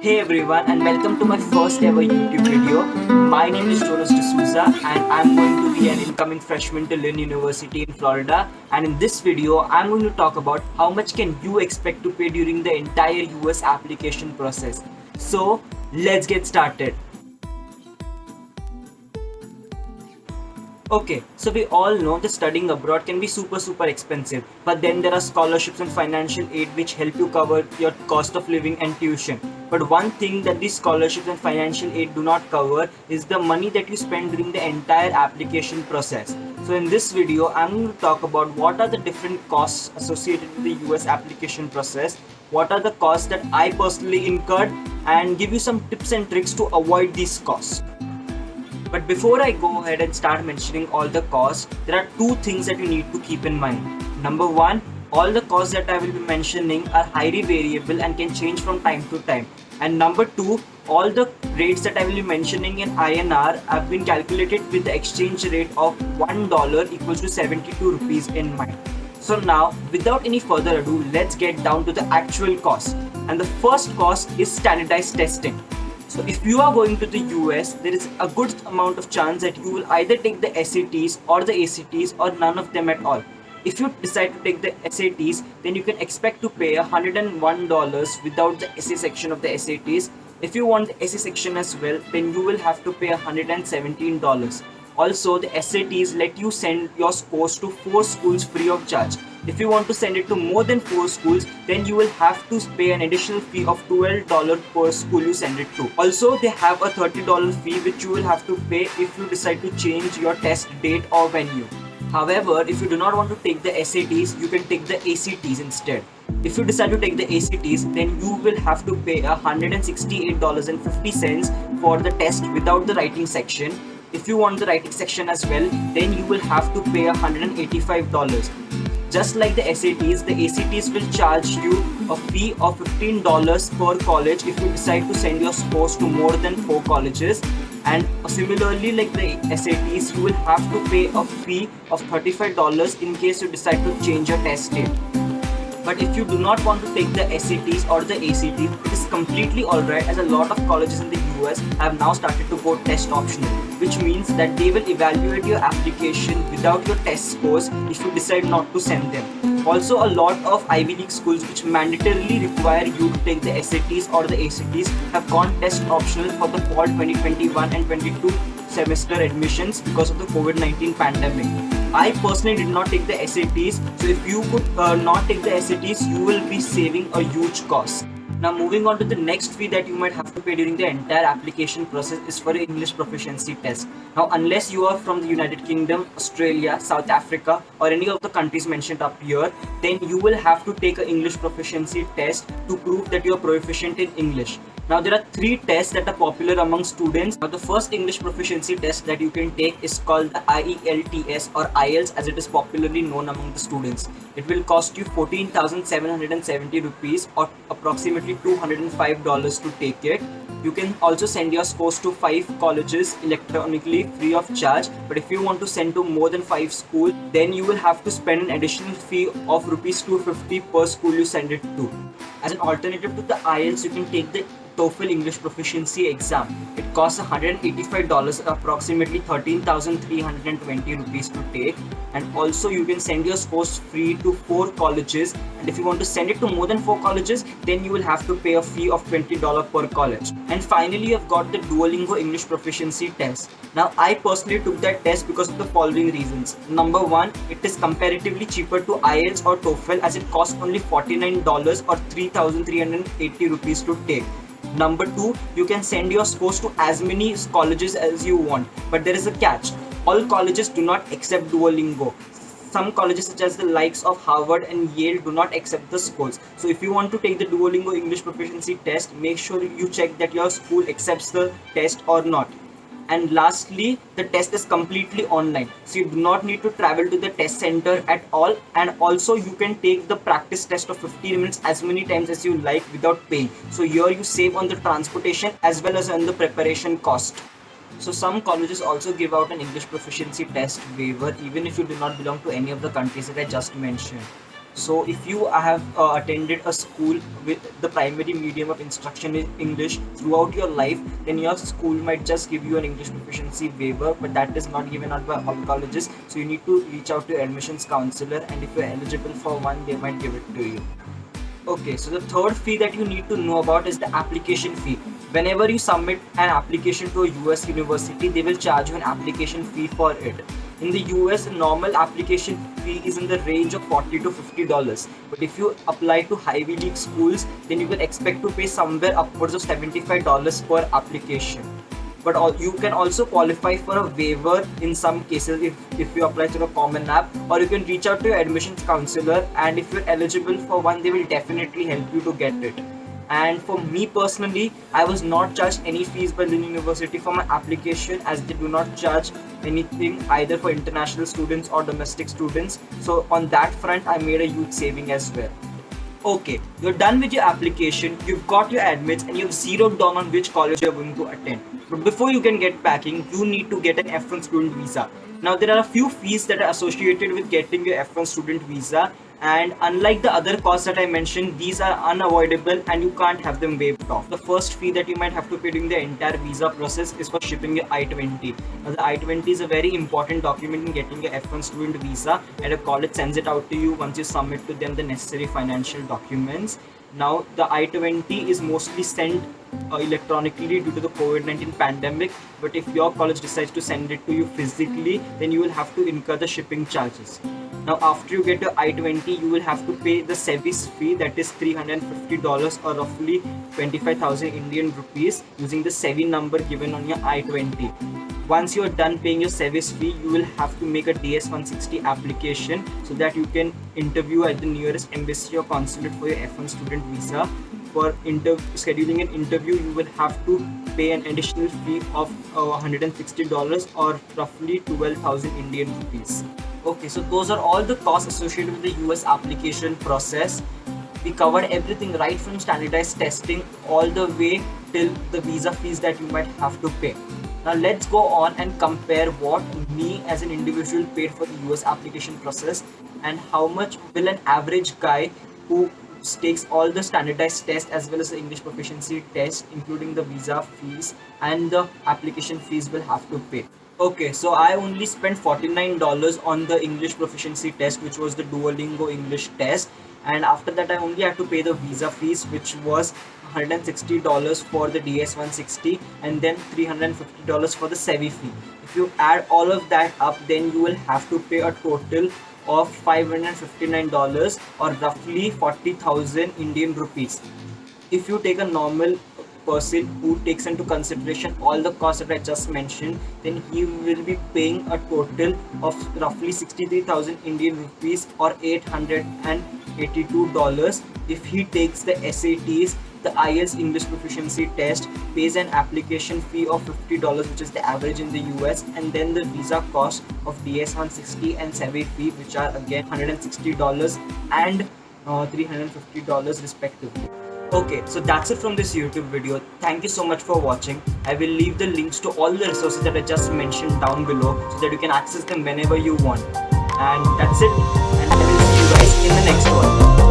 Hey everyone, and welcome to my first ever YouTube video. My name is Jonas D'Souza, and I'm going to be an incoming freshman to Lynn University in Florida. And in this video, I'm going to talk about how much can you expect to pay during the entire US application process. So let's get started. Okay, so we all know that studying abroad can be super expensive, but then there are scholarships and financial aid which help you cover your cost of living and tuition. But one thing that these scholarships and financial aid do not cover is the money that you spend during the entire application process. So in this video, I'm going to talk about what are the different costs associated with the US application process, what are the costs that I personally incurred, and give you some tips and tricks to avoid these costs. But before I go ahead and start mentioning all the costs, there are two things that you need to keep in mind. Number one, all the costs that I will be mentioning are highly variable and can change from time to time. And number two, all the rates that I will be mentioning in INR have been calculated with the exchange rate of $1 equals to 72 rupees in mind. So now, without any further ado, let's get down to the actual cost. And the first cost is standardized testing. So if you are going to the US, there is a good amount of chance that you will either take the SATs or the ACTs or none of them at all. If you decide to take the SATs, then you can expect to pay $101 without the essay section of the SATs. If you want the essay section as well, then you will have to pay $117. Also, the SATs let you send your scores to 4 schools free of charge. If you want to send it to more than 4 schools, then you will have to pay an additional fee of $12 per school you send it to. Also, they have a $30 fee which you will have to pay if you decide to change your test date or venue. However, if you do not want to take the SATs, you can take the ACTs instead. If you decide to take the ACTs, then you will have to pay $168.50 for the test without the writing section. If you want the writing section as well, then you will have to pay $185. Just like the SATs, the ACTs will charge you a fee of $15 per college if you decide to send your scores to more than 4 colleges. And similarly, like the SATs, you will have to pay a fee of $35 in case you decide to change your test date. But if you do not want to take the SATs or the ACTs, it is completely alright, as a lot of colleges in the US have now started to go test optional, which means that they will evaluate your application without your test scores if you decide not to send them. Also, a lot of Ivy League schools which mandatorily require you to take the SATs or the ACTs have gone test optional for the fall 2021 and 22 semester admissions because of the COVID-19 pandemic. I personally did not take the SATs, so if you could not take the SATs, you will be saving a huge cost. Now moving on to the next fee that you might have to pay during the entire application process is for an English proficiency test. Now unless you are from the United Kingdom, Australia, South Africa or any of the countries mentioned up here, then you will have to take an English proficiency test to prove that you are proficient in English. Now there are 3 tests that are popular among students. Now the first English proficiency test that you can take is called the IELTS or IELTS as it is popularly known among the students. It will cost you 14,770 rupees or approximately $205 to take it. You can also send your scores to 5 colleges electronically free of charge, but if you want to send to more than 5 schools, then you will have to spend an additional fee of rupees 250 per school you send it to. As an alternative to the IELTS, you can take the TOEFL English Proficiency exam. It costs $185, approximately 13,320 rupees to take. And also you can send your scores free to 4 colleges. And if you want to send it to more than 4 colleges, then you will have to pay a fee of $20 per college. And finally, you've got the Duolingo English Proficiency test. Now, I personally took that test because of the following reasons. Number one, it is comparatively cheaper to IELTS or TOEFL as it costs only $49 or 3,380 rupees to take. Number 2, you can send your scores to as many colleges as you want, but there is a catch. All colleges do not accept Duolingo. Some colleges such as the likes of Harvard and Yale do not accept the scores. So if you want to take the Duolingo English Proficiency test, make sure you check that your school accepts the test or not. And lastly, the test is completely online, so you do not need to travel to the test center at all. And also you can take the practice test of 15 minutes as many times as you like without paying. So here you save on the transportation as well as on the preparation cost. So some colleges also give out an English proficiency test waiver even if you do not belong to any of the countries that I just mentioned. So if you have attended a school with the primary medium of instruction is English throughout your life, then your school might just give you an English proficiency waiver, but that is not given out by all colleges. So you need to reach out to your admissions counselor, and if you're eligible for one, they might give it to you. Okay, so the third fee that you need to know about is the application fee. Whenever you submit an application to a US university, they will charge you an application fee for it. In the US, a normal application fee is in the range of $40 to $50. But if you apply to Ivy League schools, then you will expect to pay somewhere upwards of $75 per application. But you can also qualify for a waiver in some cases if you apply to a common app, or you can reach out to your admissions counselor, and if you're eligible for one, they will definitely help you to get it. And for me personally, I was not charged any fees by Lynn University for my application, as they do not charge anything either for international students or domestic students. So on that front, I made a huge saving as well. Okay, you're done with your application, you've got your admits, and you've zeroed down on which college you're going to attend. But before you can get packing, you need to get an F1 student visa. Now, there are a few fees that are associated with getting your F1 student visa, and unlike the other costs that I mentioned, these are unavoidable and you can't have them waived off. The first fee that you might have to pay during the entire visa process is for shipping your I-20. Now, the I-20 is a very important document in getting your F1 student visa, and a college sends it out to you once you submit to them the necessary financial documents. Now, the I-20 is mostly sent electronically due to the COVID-19 pandemic, but if your college decides to send it to you physically, then you will have to incur the shipping charges. Now, after you get your I-20, you will have to pay the SEVIS fee, that is $350 or roughly 25,000 Indian rupees, using the SEVI number given on your I-20. Once you are done paying your SEVIS fee, you will have to make a DS-160 application so that you can interview at the nearest embassy or consulate for your F1 student visa. For scheduling an interview, you will have to pay an additional fee of $160 or roughly 12,000 Indian rupees. Okay, so those are all the costs associated with the US application process. We covered everything right from standardized testing all the way till the visa fees that you might have to pay. Now let's go on and compare what me as an individual paid for the US application process and how much will an average guy who takes all the standardized tests as well as the English proficiency test, including the visa fees and the application fees, will have to pay. Okay, so I only spent $49 on the English proficiency test, which was the Duolingo English test, and after that I only had to pay the visa fees, which was $160 for the DS-160 and then $350 for the SEVI fee. If you add all of that up, then you will have to pay a total of $559 or roughly 40,000 Indian rupees. If you take a normal person who takes into consideration all the costs that I just mentioned, then he will be paying a total of roughly 63,000 Indian rupees or $882. If he takes the SATs, the IELTS English proficiency test, pays an application fee of $50, which is the average in the US, and then the visa cost of DS-160 and SEVI fee, which are again $160 and $350 respectively. Okay, so that's it from this YouTube video. Thank you so much for watching. I will leave the links to all the resources that I just mentioned down below so that you can access them whenever you want. And that's it. And I will see you guys in the next one.